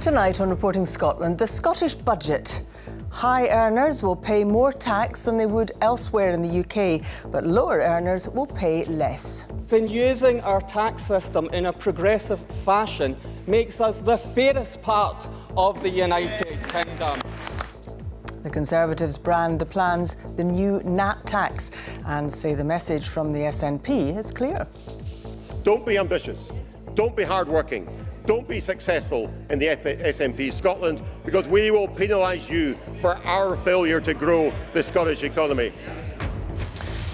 Tonight on Reporting Scotland, the Scottish budget. High earners will pay more tax than they would elsewhere in the UK, but lower earners will pay less. Then using our tax system in a progressive fashion makes us the fairest part of the United Kingdom. The Conservatives brand the plans the new Nat tax and say the message from the SNP is clear. Don't be ambitious, don't be hard-working, don't be successful in the SNP Scotland, because we will penalise you for our failure to grow the Scottish economy.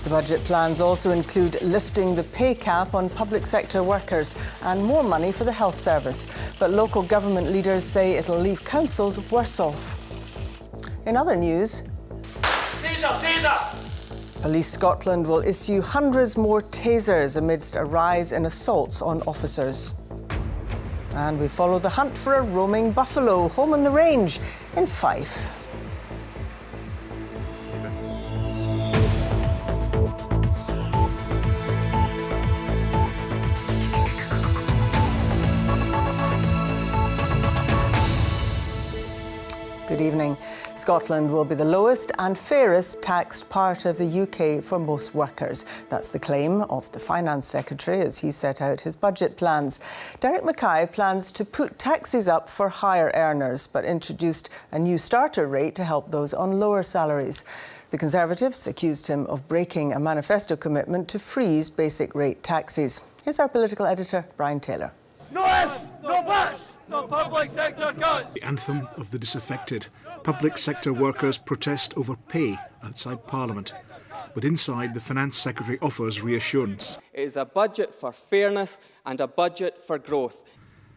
The budget plans also include lifting the pay cap on public sector workers and more money for the health service. But local government leaders say it'll leave councils worse off. In other news, Police Scotland will issue hundreds more tasers amidst a rise in assaults on officers. And we follow the hunt for a roaming buffalo home on the range in Fife. Good evening. Scotland will be the lowest and fairest taxed part of the UK for most workers. That's the claim of the Finance Secretary as he set out his budget plans. Derek Mackay plans to put taxes up for higher earners, but introduced a new starter rate to help those on lower salaries. The Conservatives accused him of breaking a manifesto commitment to freeze basic rate taxes. Here's our political editor, Brian Taylor. No ifs, no buts, no public sector cuts. The anthem of the disaffected. Public sector workers protest over pay outside Parliament. But inside, the Finance Secretary offers reassurance. It is a budget for fairness and a budget for growth.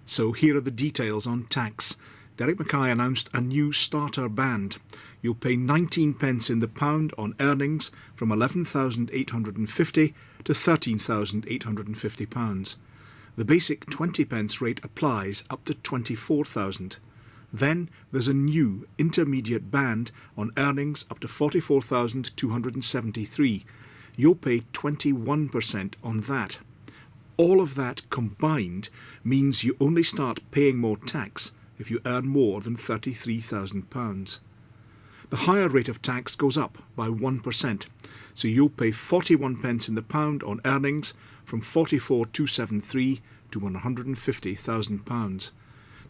So here are the details on tax. Derek Mackay announced a new starter band. You'll pay 19 pence in the pound on earnings from £11,850 to £13,850. The basic 20 pence rate applies up to 24,000. Then there's a new intermediate band on earnings up to 44,273. You'll pay 21% on that. All of that combined means you only start paying more tax if you earn more than £33,000. The higher rate of tax goes up by 1%, so you'll pay 41 pence in the pound on earnings from 44,273 to £150,000.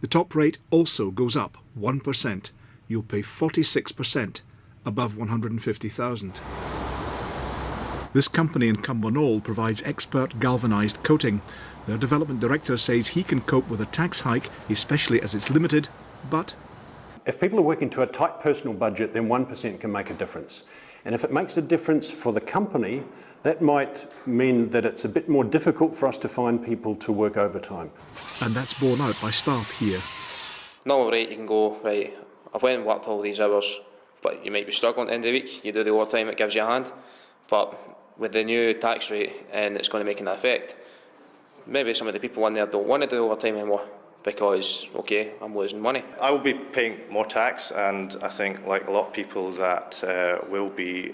The top rate also goes up 1%. You'll pay 46% above 150,000. This company in Cumbernauld provides expert galvanised coating. Their development director says he can cope with a tax hike, especially as it's limited, but if people are working to a tight personal budget, then 1% can make a difference. And if it makes a difference for the company, that might mean that it's a bit more difficult for us to find people to work overtime. And that's borne out by staff here. Normal rate, you can go, right, I've went and worked all these hours, but you might be struggling at the end of the week, you do the overtime, it gives you a hand. But with the new tax rate, and it's going to make an effect, maybe some of the people in there don't want to do overtime anymore, because, okay, I'm losing money. I will be paying more tax, and I think, like a lot of people, that will be,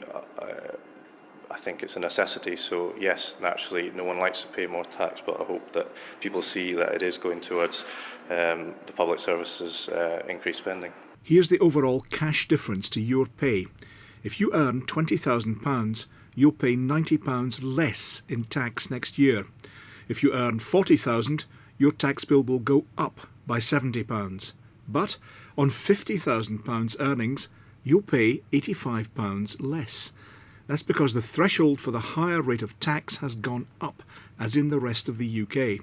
I think it's a necessity. So yes, naturally, no one likes to pay more tax, but I hope that people see that it is going towards the public services increased spending. Here's the overall cash difference to your pay. If you earn £20,000, you'll pay £90 less in tax next year. If you earn £40,000, your tax bill will go up by £70. But on £50,000 earnings, you'll pay £85 less. That's because the threshold for the higher rate of tax has gone up, as in the rest of the UK.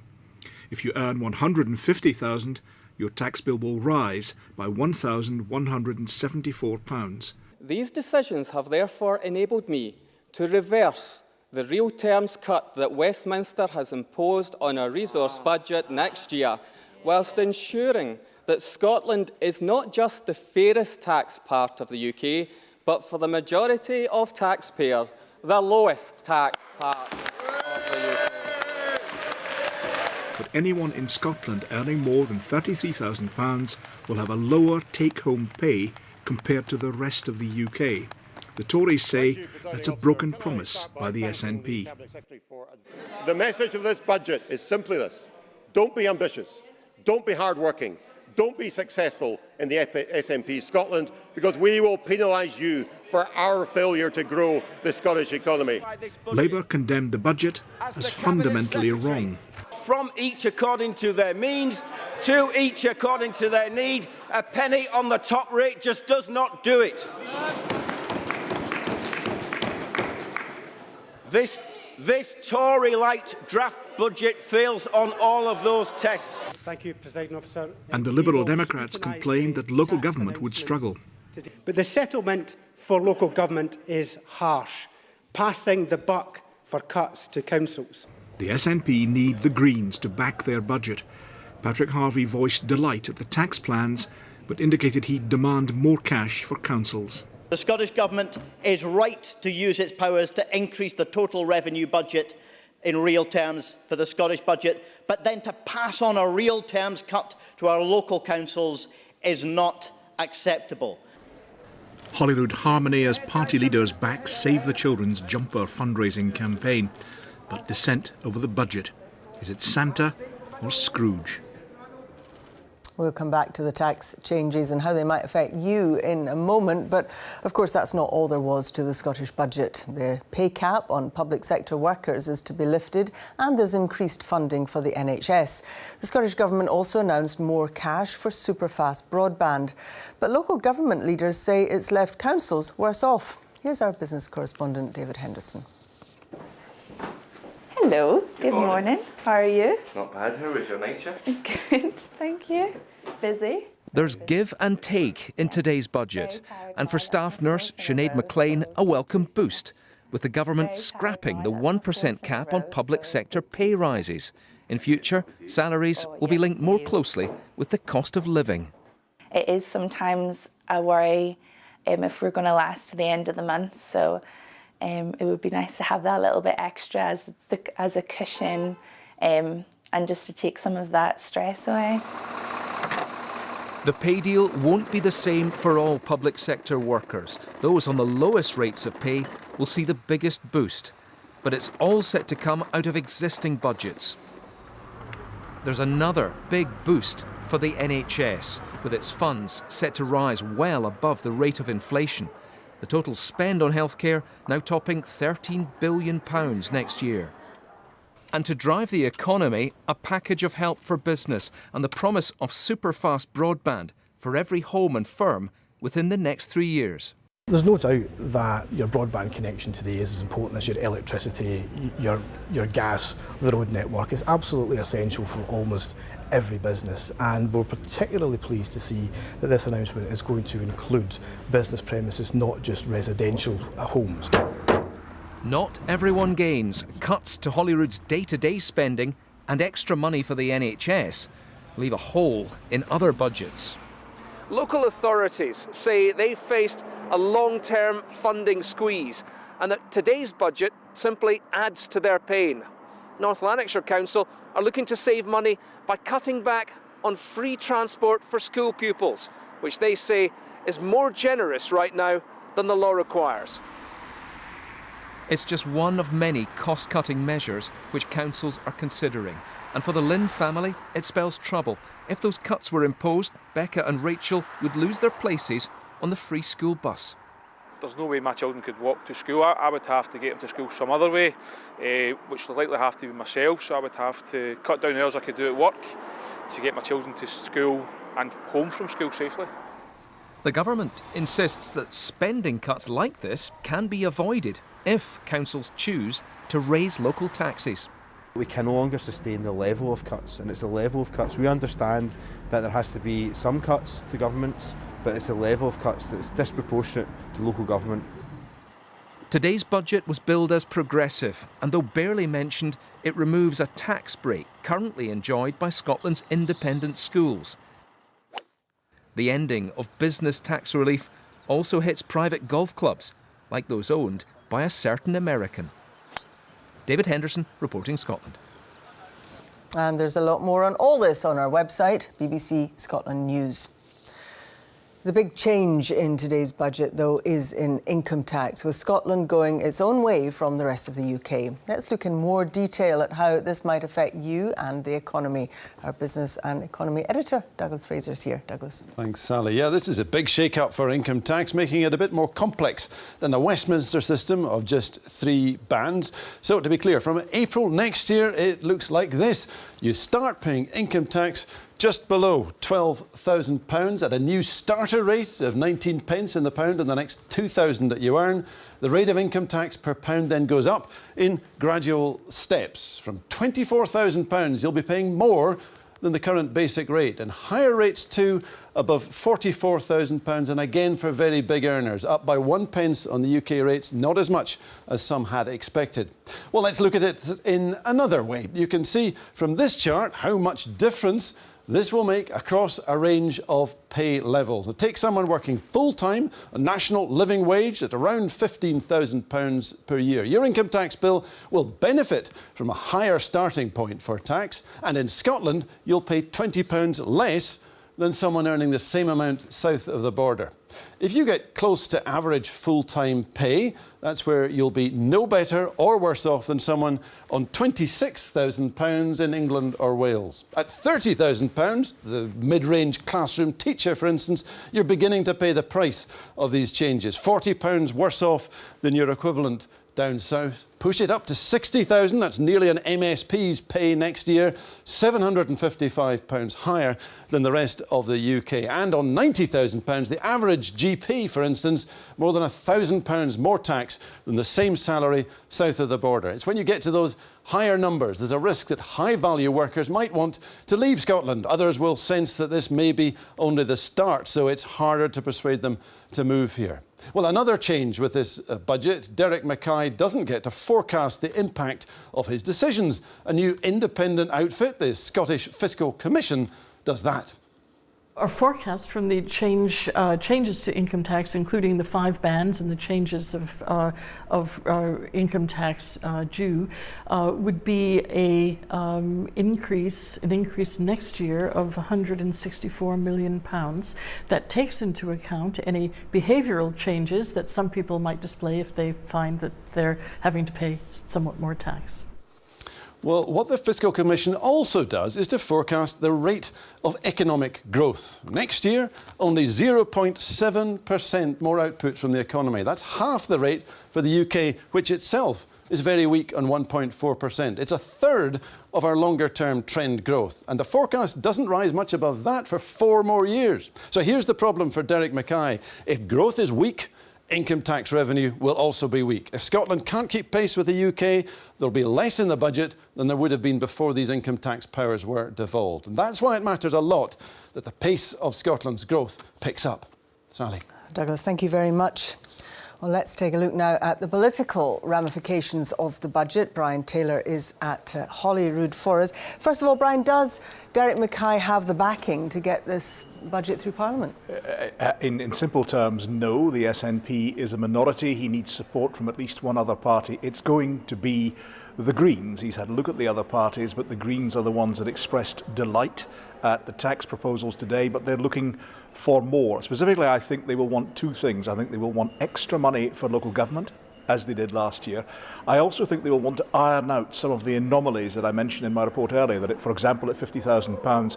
If you earn £150,000, your tax bill will rise by £1,174. These decisions have therefore enabled me to reverse the real terms cut that Westminster has imposed on our resource budget next year, whilst ensuring that Scotland is not just the fairest tax part of the UK, but for the majority of taxpayers, the lowest tax part of the UK. But anyone in Scotland earning more than £33,000 will have a lower take-home pay compared to the rest of the UK. The Tories say that's a broken promise by the SNP. The message of this budget is simply this: don't be ambitious, don't be hard-working, Don't be successful in the SNP Scotland, because we will penalise you for our failure to grow the Scottish economy. Labour condemned the budget as fundamentally wrong. From each according to their means, to each according to their need, a penny on the top rate just does not do it. This Tory-light draft budget fails on all of those tests. Thank you, Presiding Officer. And the Liberal Democrats complained that local government would struggle. But the settlement for local government is harsh, passing the buck for cuts to councils. The SNP need the Greens to back their budget. Patrick Harvie voiced delight at the tax plans, but indicated he'd demand more cash for councils. The Scottish Government is right to use its powers to increase the total revenue budget in real terms for the Scottish budget, but then to pass on a real terms cut to our local councils is not acceptable. Holyrood Harmony as party leaders back Save the Children's jumper fundraising campaign. But dissent over the budget. Is it Santa or Scrooge? We'll come back to the tax changes and how they might affect you in a moment. But of course, that's not all there was to the Scottish budget. The pay cap on public sector workers is to be lifted, and there's increased funding for the NHS. The Scottish Government also announced more cash for superfast broadband. But local government leaders say it's left councils worse off. Here's our business correspondent, David Henderson. Hello, good morning. How are you? Not bad. How was your night shift? Good, thank you. Busy. There's give and take in today's budget. And for staff nurse Sinead McLean, a welcome boost, with the government scrapping the 1% cap on public sector pay rises. In future, salaries will be linked more closely with the cost of living. It is sometimes a worry if we're going to last to the end of the month, so it would be nice to have that little bit extra as a cushion and just to take some of that stress away. The pay deal won't be the same for all public sector workers. Those on the lowest rates of pay will see the biggest boost. But it's all set to come out of existing budgets. There's another big boost for the NHS, with its funds set to rise well above the rate of inflation. The total spend on healthcare now topping £13 billion next year. And to drive the economy, a package of help for business and the promise of super-fast broadband for every home and firm within the next 3 years. There's no doubt that your broadband connection today is as important as your electricity, your gas, the road network. It's absolutely essential for almost every business, and we're particularly pleased to see that this announcement is going to include business premises, not just residential homes. Not everyone gains. Cuts to Holyrood's day-to-day spending and extra money for the NHS leave a hole in other budgets. Local authorities say they've faced a long-term funding squeeze and that today's budget simply adds to their pain. North Lanarkshire Council are looking to save money by cutting back on free transport for school pupils, which they say is more generous right now than the law requires. It's just one of many cost-cutting measures which councils are considering. And for the Lynn family, it spells trouble. If those cuts were imposed, Becca and Rachel would lose their places on the free school bus. There's no way my children could walk to school. I would have to get them to school some other way, which will likely have to be myself, so I would have to cut down the hours I could do at work to get my children to school and home from school safely. The government insists that spending cuts like this can be avoided if councils choose to raise local taxes. We can no longer sustain the level of cuts, and it's the level of cuts. We understand that there has to be some cuts to governments, but it's a level of cuts that's disproportionate to local government. Today's budget was billed as progressive, and though barely mentioned, it removes a tax break currently enjoyed by Scotland's independent schools. The ending of business tax relief also hits private golf clubs, like those owned by a certain American. David Henderson, reporting Scotland. And there's a lot more on all this on our website, BBC Scotland News. The big change in today's budget, though, is in income tax, with Scotland going its own way from the rest of the UK. Let's look in more detail at how this might affect you and the economy. Our business and economy editor, Douglas Fraser, is here. Douglas. Thanks, Sally. Yeah, this is a big shake-up for income tax, making it a bit more complex than the Westminster system of just 3 bands. So, to be clear, from April next year, it looks like this. You start paying income tax just below £12,000 at a new starter rate of 19 pence in the pound on the next 2,000 that you earn. The rate of income tax per pound then goes up in gradual steps. From £24,000, you'll be paying more than the current basic rate, and higher rates too, above £44,000, and again for very big earners, up by 1 pence on the UK rates, not as much as some had expected. Well, let's look at it in another way. You can see from this chart how much difference this will make across a range of pay levels. Take someone working full-time, a national living wage at around £15,000 per year. Your income tax bill will benefit from a higher starting point for tax, and in Scotland, you'll pay £20 less than someone earning the same amount south of the border. If you get close to average full-time pay, that's where you'll be no better or worse off than someone on £26,000 in England or Wales. At £30,000, the mid-range classroom teacher, for instance, you're beginning to pay the price of these changes. £40 worse off than your equivalent down south. Push it up to £60,000, that's nearly an MSP's pay next year, £755 higher than the rest of the UK. And on £90,000, the average GP, for instance, more than £1,000 more tax than the same salary south of the border. It's when you get to those higher numbers, there's a risk that high-value workers might want to leave Scotland. Others will sense that this may be only the start, so it's harder to persuade them to move here. Well, another change with this budget, Derek Mackay doesn't get to forecast the impact of his decisions. A new independent outfit, the Scottish Fiscal Commission, does that. Our forecast from the changes to income tax, including the 5 bands and the changes of income tax due, would be an increase next year of £164 million. That takes into account any behavioural changes that some people might display if they find that they're having to pay somewhat more tax. Well, what the Fiscal Commission also does is to forecast the rate of economic growth. Next year, only 0.7% more output from the economy. That's half the rate for the UK, which itself is very weak on 1.4%. It's a third of our longer-term trend growth. And the forecast doesn't rise much above that for 4 more years. So here's the problem for Derek Mackay. If growth is weak, income tax revenue will also be weak. If Scotland can't keep pace with the UK, there'll be less in the budget than there would have been before these income tax powers were devolved. And that's why it matters a lot that the pace of Scotland's growth picks up. Sally. Douglas, thank you very much. Well, let's take a look now at the political ramifications of the budget. Brian Taylor is at Holyrood for us. First of all, Brian, does Derek Mackay have the backing to get this budget through Parliament? In simple terms, no. The SNP is a minority. He needs support from at least one other party. It's going to be the Greens. He's had a look at the other parties, but the Greens are the ones that expressed delight at the tax proposals today, but they're looking for more. Specifically, I think they will want 2 things. I think they will want extra money for local government, as they did last year. I also think they will want to iron out some of the anomalies that I mentioned in my report earlier, that, for example, at £50,000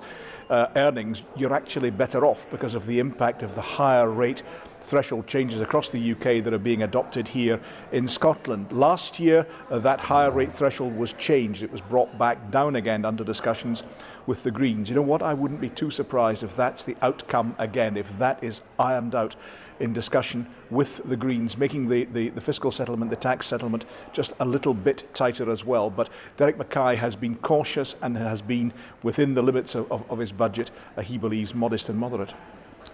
earnings, you're actually better off because of the impact of the higher rate threshold changes across the UK that are being adopted here in Scotland. Last year, that higher rate threshold was changed. It was brought back down again under discussions with the Greens. You know what? I wouldn't be too surprised if that's the outcome again, if that is ironed out in discussion with the Greens, making the fiscal settlement, the tax settlement, just a little bit tighter as well. But Derek Mackay has been cautious and has been within the limits of his budget, he believes, modest and moderate.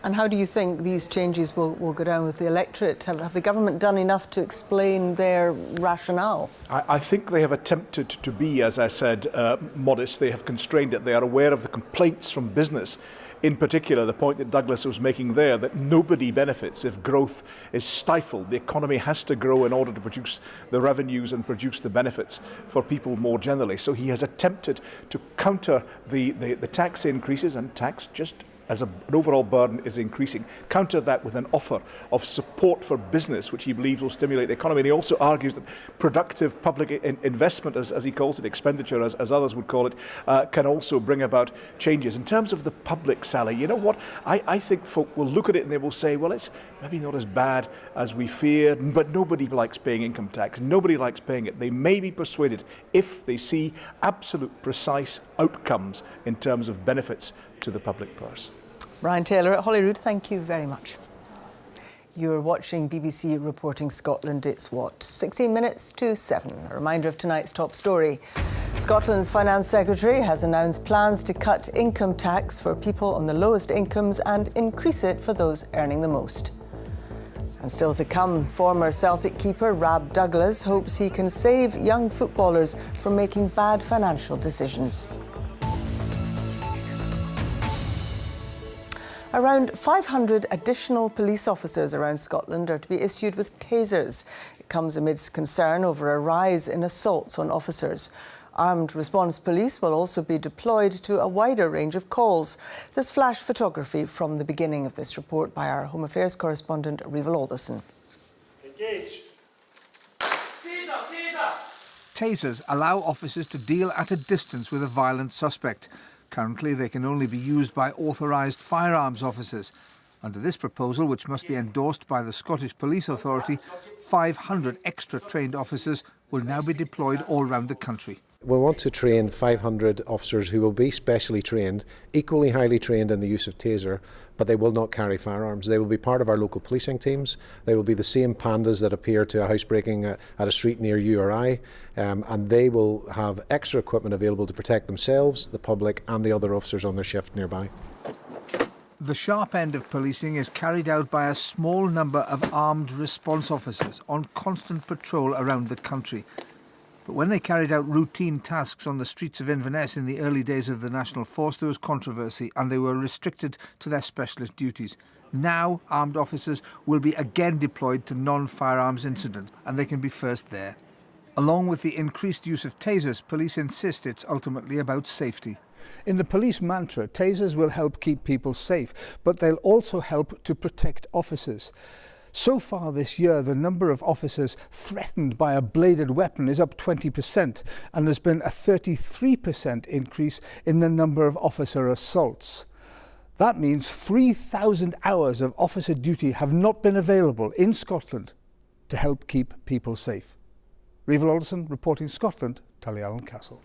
And how do you think these changes will go down with the electorate? Have the government done enough to explain their rationale? I think they have attempted to be, as I said, modest. They have constrained it. They are aware of the complaints from business. In particular, the point that Douglas was making there, that nobody benefits if growth is stifled. The economy has to grow in order to produce the revenues and produce the benefits for people more generally. So he has attempted to counter the tax increases, and tax just as an overall burden is increasing. Counter that with an offer of support for business, which he believes will stimulate the economy. And he also argues that productive public investment, as he calls it, expenditure, as others would call it, can also bring about changes. In terms of the public, Sally, you know what? I think folk will look at it and they will say, well, it's maybe not as bad as we feared, but nobody likes paying income tax. Nobody likes paying it. They may be persuaded if they see absolute precise outcomes in terms of benefits to the public purse. Brian Taylor at Holyrood, thank you very much. You're watching BBC Reporting Scotland. It's 16 minutes to 7. A reminder of tonight's top story. Scotland's Finance Secretary has announced plans to cut income tax for people on the lowest incomes and increase it for those earning the most. And still to come, former Celtic keeper Rab Douglas hopes he can save young footballers from making bad financial decisions. Around 500 additional police officers around Scotland are to be issued with tasers. It comes amidst concern over a rise in assaults on officers. Armed response police will also be deployed to a wider range of calls. There's flash photography from the beginning of this report by our Home Affairs correspondent, Rival Alderson. Engage. Tasers allow officers to deal at a distance with a violent suspect. Currently, they can only be used by authorised firearms officers. Under this proposal, which must be endorsed by the Scottish Police Authority, 500 extra trained officers will now be deployed all around the country. We want to train 500 officers who will be specially trained, equally highly trained in the use of taser, but they will not carry firearms. They will be part of our local policing teams. They will be the same pandas that appear to a housebreaking at a street near you or I, and they will have extra equipment available to protect themselves, the public and the other officers on their shift nearby. The sharp end of policing is carried out by a small number of armed response officers on constant patrol around the country. But when they carried out routine tasks on the streets of Inverness in the early days of the National Force, there was controversy and they were restricted to their specialist duties. Now, armed officers will be again deployed to non-firearms incidents and they can be first there. Along with the increased use of tasers, police insist it's ultimately about safety. In the police mantra, tasers will help keep people safe, but they'll also help to protect officers. So far this year, the number of officers threatened by a bladed weapon is up 20%, and there's been a 33% increase in the number of officer assaults. That means 3,000 hours of officer duty have not been available in Scotland to help keep people safe. Rival Alderson, reporting Scotland, Tullyallen Castle.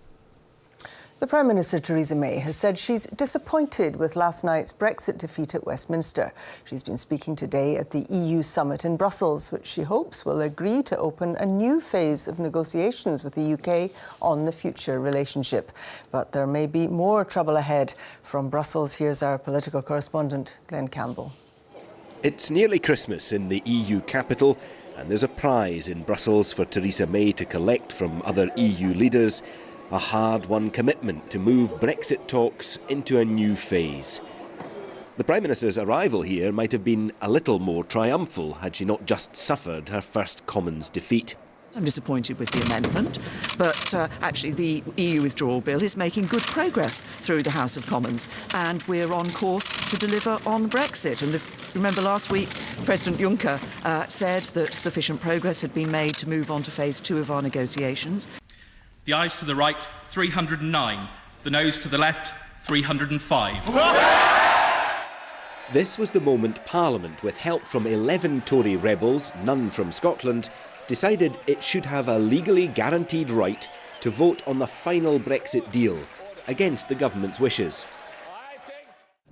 The Prime Minister Theresa May has said she's disappointed with last night's Brexit defeat at Westminster. She's been speaking today at the EU summit in Brussels, which she hopes will agree to open a new phase of negotiations with the UK on the future relationship. But there may be more trouble ahead. From Brussels, here's our political correspondent, Glenn Campbell. It's nearly Christmas in the EU capital, and there's a prize in Brussels for Theresa May to collect from other EU leaders. A hard-won commitment to move Brexit talks into a new phase. The Prime Minister's arrival here might have been a little more triumphal had she not just suffered her first Commons defeat. I'm disappointed with the amendment, but actually the EU withdrawal bill is making good progress through the House of Commons, and we're on course to deliver on Brexit. And remember last week, President Juncker said that sufficient progress had been made to move on to phase 2 of our negotiations. The ayes to the right, 309. The noes to the left, 305. This was the moment Parliament, with help from 11 Tory rebels, none from Scotland, decided it should have a legally guaranteed right to vote on the final Brexit deal, against the government's wishes.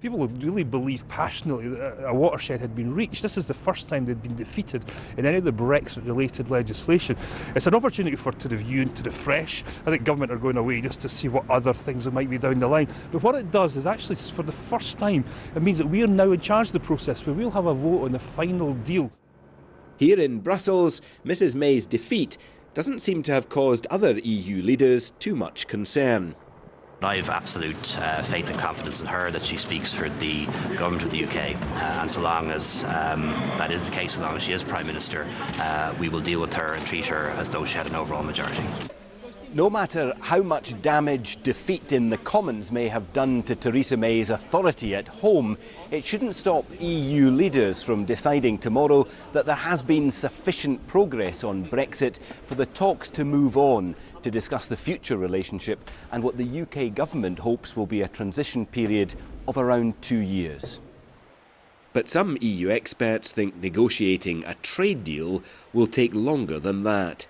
People would really believe passionately that a watershed had been reached. This is the first time they'd been defeated in any of the Brexit-related legislation. It's an opportunity to review and to refresh. I think government are going away just to see what other things there might be down the line. But what it does is actually, for the first time, it means that we are now in charge of the process, where we'll have a vote on the final deal. Here in Brussels, Mrs May's defeat doesn't seem to have caused other EU leaders too much concern. I have absolute faith and confidence in her that she speaks for the government of the UK, and so long as that is the case, so long as she is Prime Minister, we will deal with her and treat her as though she had an overall majority. No matter how much damage defeat in the Commons may have done to Theresa May's authority at home, it shouldn't stop EU leaders from deciding tomorrow that there has been sufficient progress on Brexit for the talks to move on to discuss the future relationship and what the UK government hopes will be a transition period of around 2 years. But some EU experts think negotiating a trade deal will take longer than that.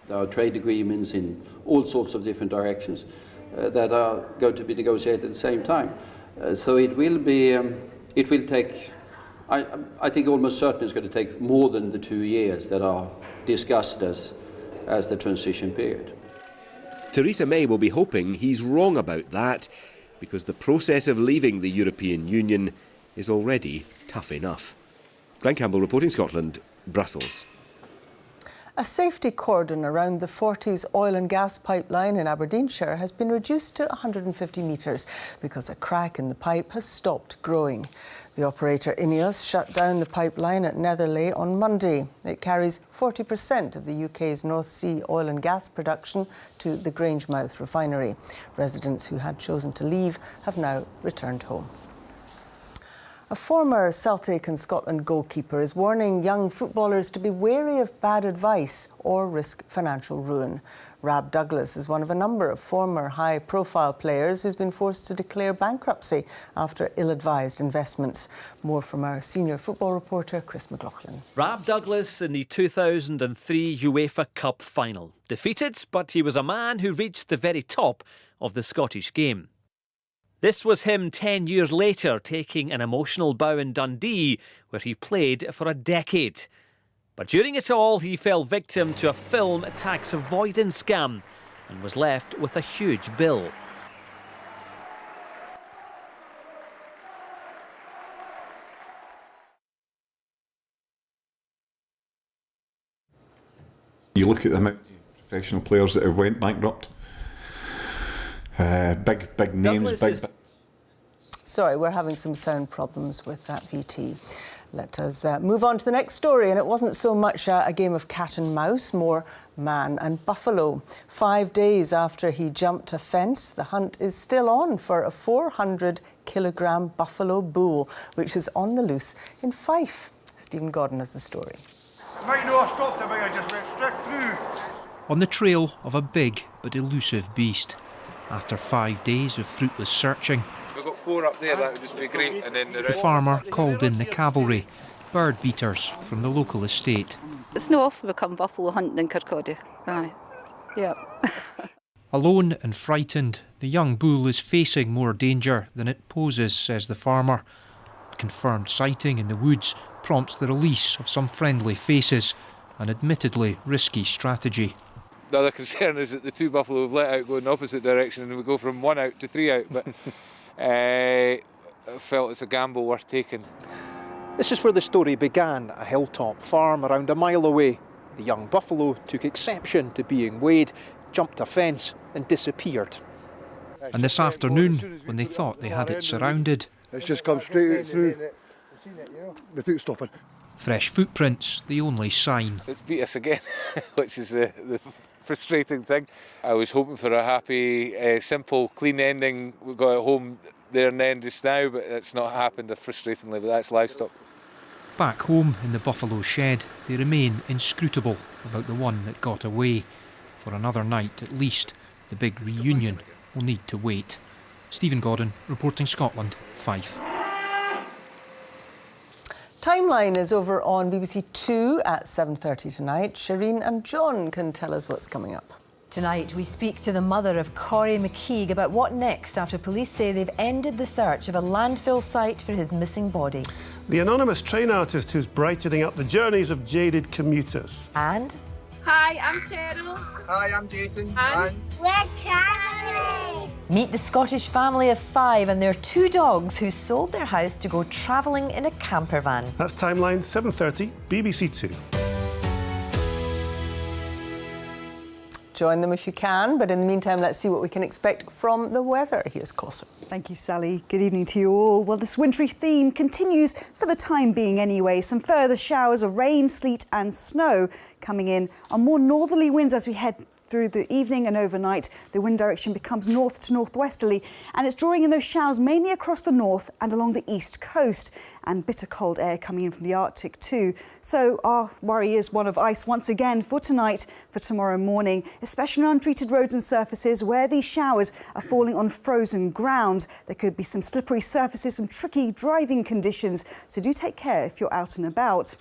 There are trade agreements in all sorts of different directions that are going to be negotiated at the same time. So it will take, I think almost certainly it's going to take more than the 2 years that are discussed as the transition period. Theresa May will be hoping he's wrong about that, because the process of leaving the European Union is already tough enough. Glenn Campbell reporting, Scotland, Brussels. A safety cordon around the Forties oil and gas pipeline in Aberdeenshire has been reduced to 150 metres because a crack in the pipe has stopped growing. The operator Ineos shut down the pipeline at Netherley on Monday. It carries 40% of the UK's North Sea oil and gas production to the Grangemouth refinery. Residents who had chosen to leave have now returned home. A former Celtic and Scotland goalkeeper is warning young footballers to be wary of bad advice or risk financial ruin. Rab Douglas is one of a number of former high-profile players who's been forced to declare bankruptcy after ill-advised investments. More from our senior football reporter, Chris McLaughlin. Rab Douglas in the 2003 UEFA Cup final. Defeated, but he was a man who reached the very top of the Scottish game. This was him 10 years later, taking an emotional bow in Dundee, where he played for a decade. But during it all, he fell victim to a film tax avoidance scam and was left with a huge bill. You look at the amount of professional players that have went bankrupt. Big names, Sorry, we're having some sound problems with that VT. Let us move on to the next story. And it wasn't so much a game of cat and mouse, more man and buffalo. 5 days after he jumped a fence, the hunt is still on for a 400-kilogram buffalo bull, which is on the loose in Fife. Stephen Gordon has the story. Might know I stopped a bit, I just went straight through. On the trail of a big but elusive beast. After 5 days of fruitless searching, We've got 4 up there, that would just be great. And then the farmer called in the cavalry, bird beaters from the local estate. It's no often we come buffalo hunting in Kirkcaldy. Aye. Yeah. Alone and frightened, the young bull is facing more danger than it poses, says the farmer. Confirmed sighting in the woods prompts the release of some friendly faces, an admittedly risky strategy. The other concern is that the 2 buffalo we've let out go in the opposite direction and we go from 1 out to 3 out, but I felt it's a gamble worth taking. This is where the story began, a hilltop farm around a mile away. The young buffalo took exception to being weighed, jumped a fence and disappeared. And this afternoon, when they thought they had it surrounded, it's just come straight out through without stopping. Fresh footprints, the only sign. It's beat us again, which is the frustrating thing. I was hoping for a happy, simple, clean ending. We got it home there and then just now, but it's not happened, frustratingly, but that's livestock. Back home in the buffalo shed, they remain inscrutable about the one that got away. For another night at least, the big reunion will need to wait. Stephen Gordon, reporting Scotland, Fife. Timeline is over on BBC Two at 7:30 tonight. Shireen and John can tell us what's coming up. Tonight, we speak to the mother of Corey McKeague about what next after police say they've ended the search of a landfill site for his missing body. The anonymous train artist who's brightening up the journeys of jaded commuters. And... Hi, I'm Cheryl. Hi, I'm Jason. And we're travelling. Meet the Scottish family of 5 and their 2 dogs who sold their house to go travelling in a camper van. That's Timeline, 7:30, BBC Two. Join them if you can, but in the meantime, let's see what we can expect from the weather. Here's Coulson. Thank you, Sally. Good evening to you all. Well, this wintry theme continues for the time being anyway. Some further showers of rain, sleet and snow coming in on more northerly winds as we head through the evening and overnight, the wind direction becomes north to northwesterly, and it's drawing in those showers mainly across the north and along the east coast, and bitter cold air coming in from the Arctic too. So our worry is one of ice once again for tonight, for tomorrow morning, especially on untreated roads and surfaces where these showers are falling on frozen ground. There could be some slippery surfaces, some tricky driving conditions, so do take care if you're out and about.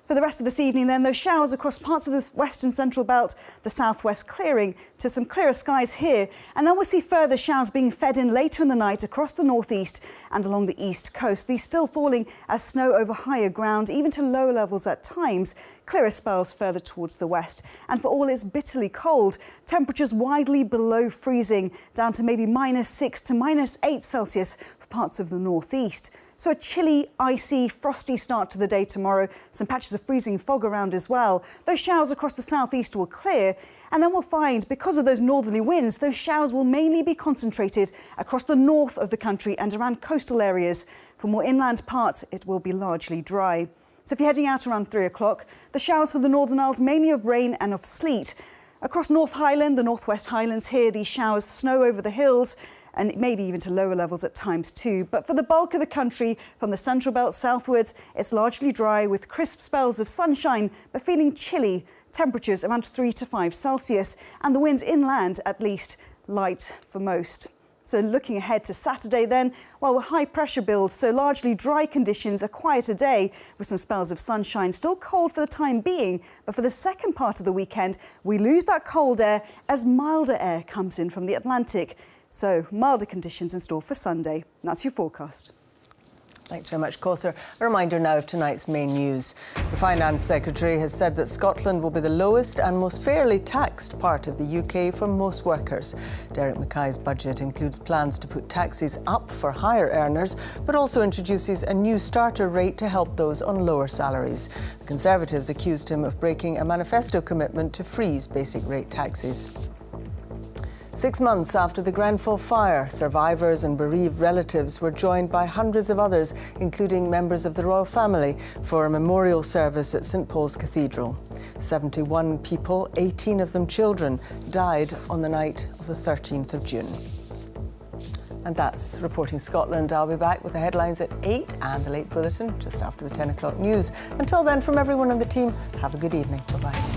For the rest of this evening then, those showers across parts of the western central belt, the southwest clearing to some clearer skies here, and then we'll see further showers being fed in later in the night across the northeast and along the east coast. These still falling as snow over higher ground, even to lower levels at times. Clearer spells further towards the west. And for all it's bitterly cold, temperatures widely below freezing, down to maybe -6 to -8 Celsius for parts of the northeast. So a chilly, icy, frosty start to the day tomorrow. Some patches of freezing fog around as well. Those showers across the southeast will clear, and then we'll find, because of those northerly winds, those showers will mainly be concentrated across the north of the country and around coastal areas. For more inland parts, it will be largely dry. So if you're heading out around 3 o'clock, the showers for the Northern Isles mainly of rain and of sleet. Across North Highland, the Northwest Highlands here, these showers snow over the hills, and maybe even to lower levels at times too. But for the bulk of the country, from the central belt southwards, it's largely dry with crisp spells of sunshine, but feeling chilly. Temperatures around 3 to 5 Celsius, and the winds inland at least light for most. So looking ahead to Saturday then, well, with high pressure builds, so largely dry conditions, a quieter day with some spells of sunshine. Still cold for the time being, but for the second part of the weekend, we lose that cold air as milder air comes in from the Atlantic. So milder conditions in store for Sunday. And that's your forecast. Thanks very much, Kauser. A reminder now of tonight's main news. The Finance Secretary has said that Scotland will be the lowest and most fairly taxed part of the UK for most workers. Derek Mackay's budget includes plans to put taxes up for higher earners, but also introduces a new starter rate to help those on lower salaries. The Conservatives accused him of breaking a manifesto commitment to freeze basic rate taxes. 6 months after the Grenfell fire, survivors and bereaved relatives were joined by hundreds of others, including members of the royal family, for a memorial service at St Paul's Cathedral. 71 people, 18 of them children, died on the night of the 13th of June. And that's Reporting Scotland. I'll be back with the headlines at 8 and the late bulletin just after the 10 o'clock news. Until then, from everyone on the team, have a good evening. Bye-bye.